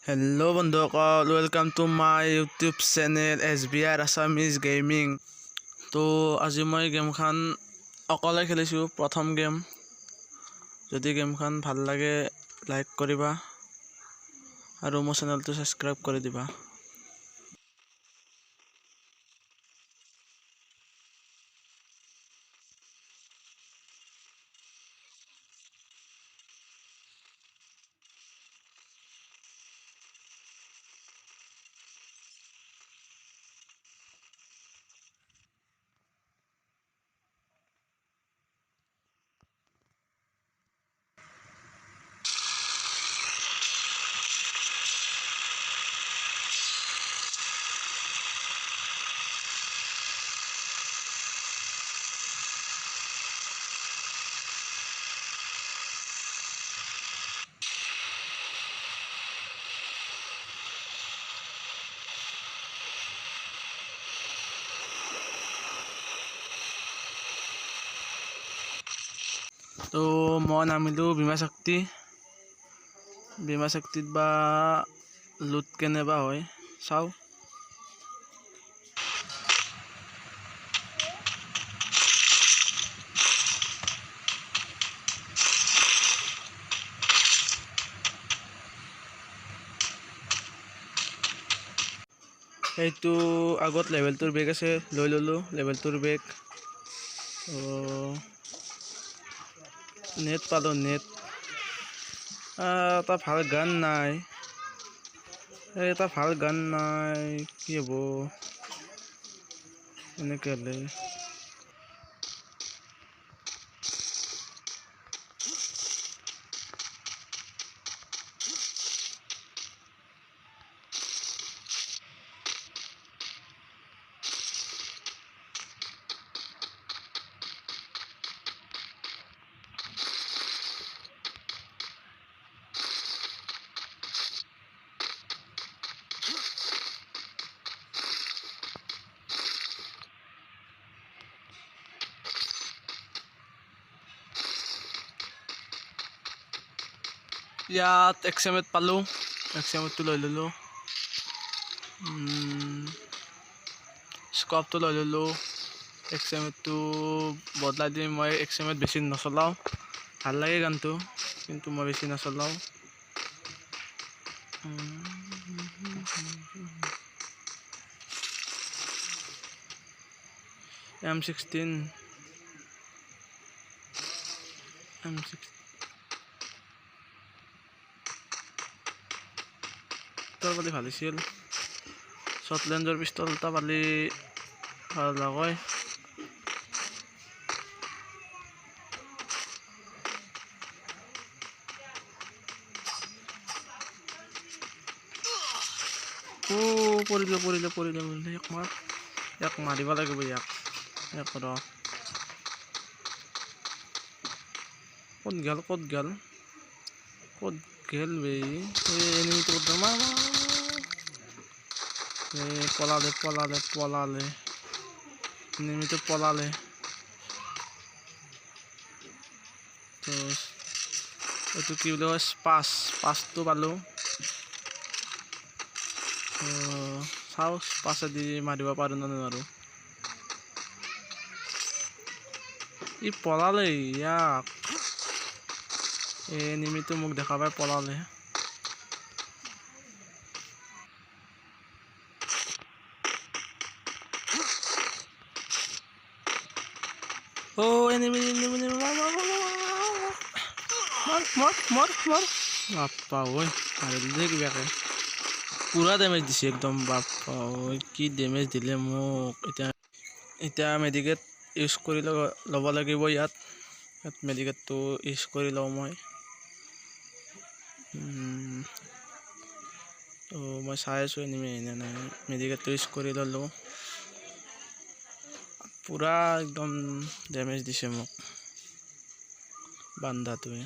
Hello বন্ধুসকল, welcome to my YouTube channel SBR Assamese gaming. তো আজি মই গেমখন অকলে খেলিছোঁ, প্ৰথম গেম। যদি গেমখন ভাল লাগে লাইক কৰিবা আৰু মোৰ চেনেলটো সাবস্ক্ৰাইব কৰি দিবা। তো মই নামিলোঁ বীমা শক্তিত বা লুট কেনেবা হয় চাওঁ। সেইটো আগত লেভেলটোৰ বেগ আছে, লৈ ল'লোঁ লেভেলটোৰ বেগ। নেট পালোঁ, নেট এটা ভাল গান নাই, কি হ'ব এনেকৈ হ'লে। ইয়াত XMত পালোঁ, XMটো লৈ ল'লোঁ। স্কপটো লৈ ল'লোঁ। XMটো বদলাই দি মই XMত বেছি নচলাওঁ, ভাল লাগে গানটো কিন্তু মই বেছি নচলাওঁ। M16 পালি ভাল আছিল। শৰ্টলেঞ্জৰ পিষ্টল এটা পালি ভাল হয়। পৰিলে ইয়াক মাৰিব লাগিব, ইয়াক ক'ত গেল বে এনিমিটো পলালে এনিমিটো পলালে। তো এইটো কি বুলি কয়, পাঁচটো পালোঁ। চাওঁ পাছেদি মাৰিব পাৰোঁ নে নোৱাৰোঁ। ই পলালে, ইয়াক এনিমিটো মোক দেখা পাই পলালে। এনিমি মাৰ বাপ্পা ঐ, মাৰিলে কিবাকে পুৰা ডেমেজ দিছে একদম। বাপ্পা ঐ কি ডেমেজ দিলে মোক। এতিয়া মেডিকেট ইউজ কৰি ল'ব লাগিব। ইয়াত মেডিকেটটো ইউজ কৰি লওঁ মই। মই চাই আছোঁ এনিমি এনে নাই, মেডিকেটটো ইউজ কৰি ল'লোঁ। পুৰা একদম ডেমেজ দিছে মোক বান্দাটোৱে।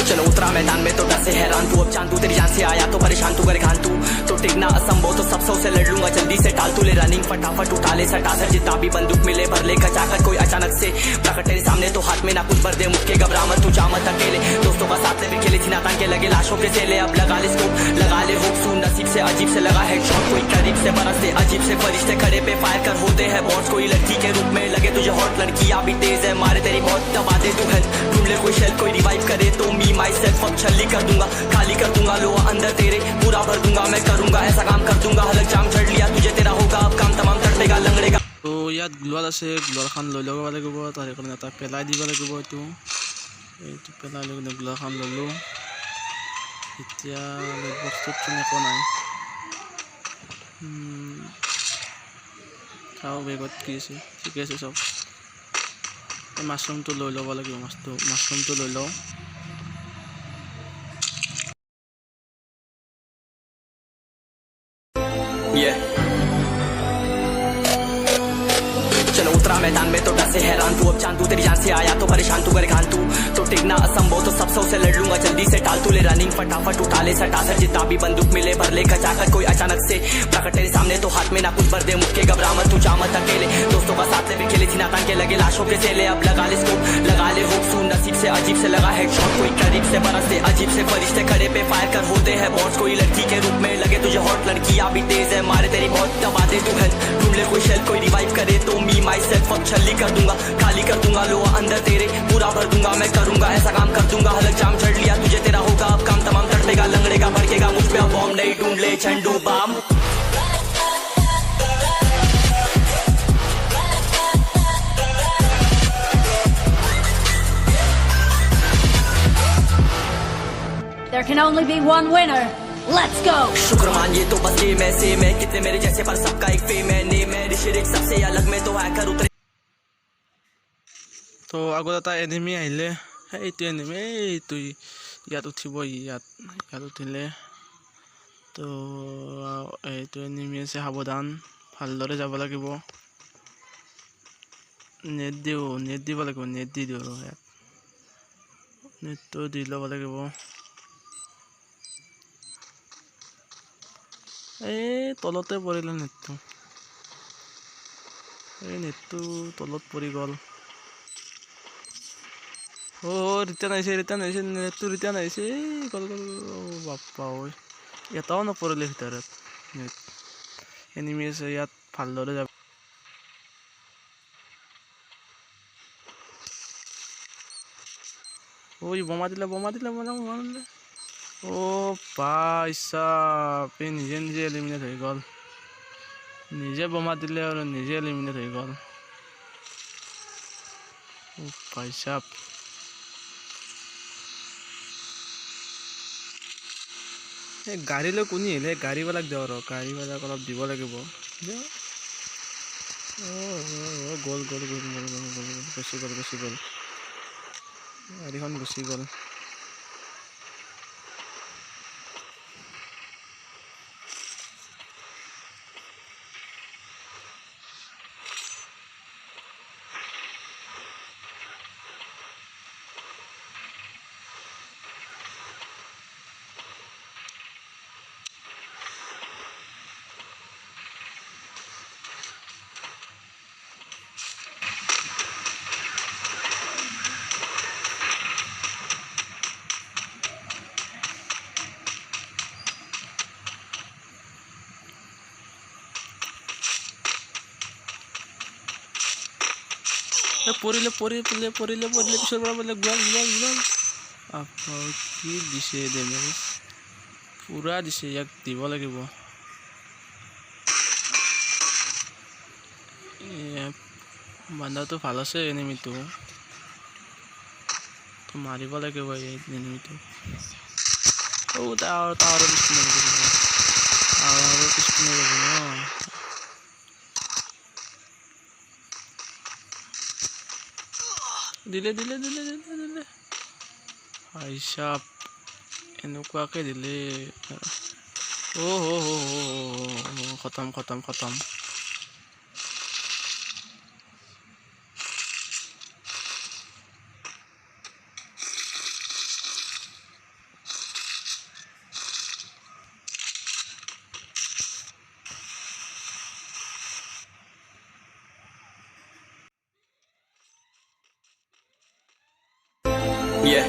चलो उतरा मैदान में तो डर से हैरान तू अब चांद तू तेरी जान से आया तो परेशान तू करे खान तू तो टिकना असंभव तो सब से लड़ लूंगा जल्दी से टाल तू ले रनिंग फटाफट उठा ले सटा सर जितना भी बंदूक मिले भर ले खचाकर कोई अचानक से प्रकट तेरे सामने तो हाथ में ना कुछ भर दे मुक्के घबरा मत तू जा मत अकेले दोस्तों का साथ में खेली थी ना तान के लगे लाशों के सेले अब लगा ले स्कोप लगा ले हुक सू नसीब से अजीब से लगा हेडशॉट कोई करीब से बरसते अजीब से फरिश्ते खड़े पे फायर कर होते हैं बॉस कोई लड़की के रूप में लगे तुझे हॉट लड़की अभी तेज है मारे तेरी बहुत दबा दे तू है ढूंढ ले कोई शेल कोई रिवाइव करे तो मी माई सेल्फ अब छल्ली कर दूंगा खाली कर दूंगा लो अंदर तेरे पूरा भर दूंगा मैं करूंगा ऐसा काम कर दूंगा हलक जाम चढ़ लिया तुझे तेरा होगा अब काम तमाम तड़पेगा लंगड़ेगा तो ইয়াত গ্লোৱাল আছে গ্লোৱালখন লৈ ল'ব লাগিব তাৰে কাৰণে এটা পেলাই দিব লাগিব এইটো পেলাই লৈ কিনে গ্লোৱালখন ল'লোঁ এতিয়া বস্তুত একো নাই চাওঁ বেগত কি আছে ঠিকে আছে চব মাছৰুমটো লৈ ল'ব লাগিব মাছৰুমটো লৈ লওঁ चलो उतरा मैदान में तो डर से हैरान तू अब चांद तू तेरी जान से आया तो परेशान तू करे खान तू तो टिकना असंभव तो सब से लड़ लूंगा जल्दी से टाल तू ले रनिंग फटाफट उठा ले सटा सर जितना भी बंदूक मिले भर ले खचाकर कोई अचानक से प्रकट तेरे सामने तो हाथ में ना कुछ भर दे मुक्के घबरा मत तू जा मत अकेले दोस्तों का साथ में खेली थी ना तान के लगे लाशों के सेले अब लगा ले स्कोप लगा ले हुक सू नसीब से अजीब से लगा हेडशॉट कोई करीब से बरसते अजीब से फरिश्ते खड़े पे फायर कर होते हैं बॉस कोई लड़की के रूप में लगे तुझे हॉट लड़की अभी तेज है मारे तेरी बहुत दबा दे तू है ढूंढ ले कोई शेल कोई रिवाइव करे तो मी माई सेल्फ अब छल्ली कर दूंगा खाली कर दूंगा लो अंदर तेरे पूरा भर दूंगा मैं करूंगा ऐसा काम कर दूंगा हलक जाम चढ़ लिया तुझे तेरा होगा अब काम तमाम तड़पेगा लंगड़ेगा भड़केगा मुझ पे अब बॉम्ब नहीं ढूंढ ले झंडू balm There can only be one winner. Let's go. शुक्र मानिए तो बस ये मैं सेम है कितने मेरे जैसे पर सबका एक फेम है नेम है ऋषिरिक सबसे अलग में तो हैकर उतरे তো আগত এটা এনিমি আহিলে এইটো এনিমি এইটো ইয়াত উঠিব ইয়াত উঠিলে তো এইটো এনিমি আছে সাৱধান ভালদৰে যাব লাগিব নেট দিব লাগিব নেট দি দিওঁ ইয়াত নেটটো দি ল'ব লাগিব এই তলতে পৰিলে নেটটো তলত পৰি গ'ল ৰিটাৰ্ণ আহিছে নেটটো ৰিটাৰ্ণ আহিছে গ'ল বাপ্পা ঐ এটাও নপৰিলে ভিতৰত নেট এনিমি আছে ইয়াত ভালদৰে যাব বোমা দিলে ভাই সাব এই নিজে এলিমিনেট হৈ গ'ল নিজে বোমা দিলে আৰু নিজে এলিমিনেট হৈ গ'ল ভাই সাব এই গাড়ীলৈ কোনি আহিলে গাড়ীবিলাক দিওঁ আৰু গাড়ীবিলাক অলপ দিব লাগিব গ'ল গুচি গ'ল গাড়ীখন গুচি গ'ল পৰিলে পিছৰ পৰা বোলে গ'ল কি দিছে ডেমেজ পুৰা দিছে ইয়াক দিব লাগিব বান্দাটো ভাল আছে এনিমিটো তো মাৰিব লাগিব এই এনিমিটো তাৰ পিছপিনে যাব ন দিলে ভাই সাব এনেকুৱাকে দিলে খতম Yeah.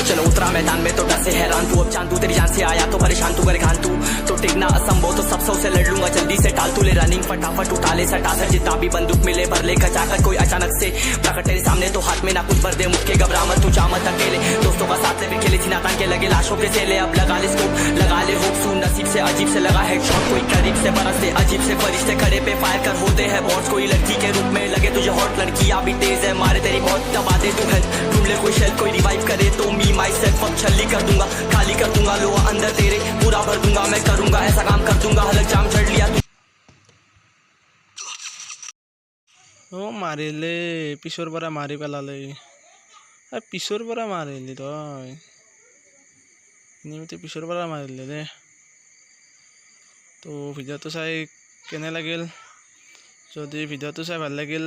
चलो उतरा मैदान में तो डर से हैरान तू अब चांद तू तेरी जान से आया तो परेशान तू करे घान तू तो टिकना असंभव तो सब से लड़ लूंगा जल्दी से टाल तू ले रनिंग फटाफट उठा ले सटा सर जितना भी बंदूक मिले भर ले खचाकर कोई अचानक से प्रकट तेरे सामने तो हाथ में ना कुछ भर दे मुक्के घबरा मत तू जामत अकेले दोस्तों का साथ ले भी खेले थी नातान के लगे लाशों के सेले अब लगा ले स्कोप लगा ले होप सू नसीब से अजीब से लगा हेडशॉट कोई करीब से बरसते अजीब से फरिश्ते खड़े पे फायर कर होते हैं बॉट्स कोई लड़की के रूप में लगे तुझे हॉट लड़की अभी तेज है मारे तेरी बहुत दबा दे तू हेल्प ढूंढ ले कोई शेल्फ कोई रिवाइव करे तो मी माई सेल्फ अब छल्ली कर दूंगा खाली कर दूंगा लोहा अंदर तेरे पूरा भर दूंगा मैं करूंगा ऐसा काम कर दूंगा हलक जाम चढ़ लिया ओ मारिले पिछर पर मारि पेलाले पिछर पर मारिली तई इनिमिते पिछर पर मारिले दे तो ভিডিঅ'টো চাই কেনে লাগিল যদি ভিডিঅ'টো চাই ভাল লাগিল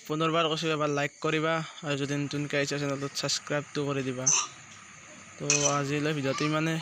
পুনৰবাৰ কৈছো এবাৰ লাইক কৰিবা আৰু যদি নতুনকৈ আহিছা চেনেলটোত ছাবস্ক্ৰাইবটো কৰি দিবা তো আজিলৈ ভিডিঅ'টো ইমানে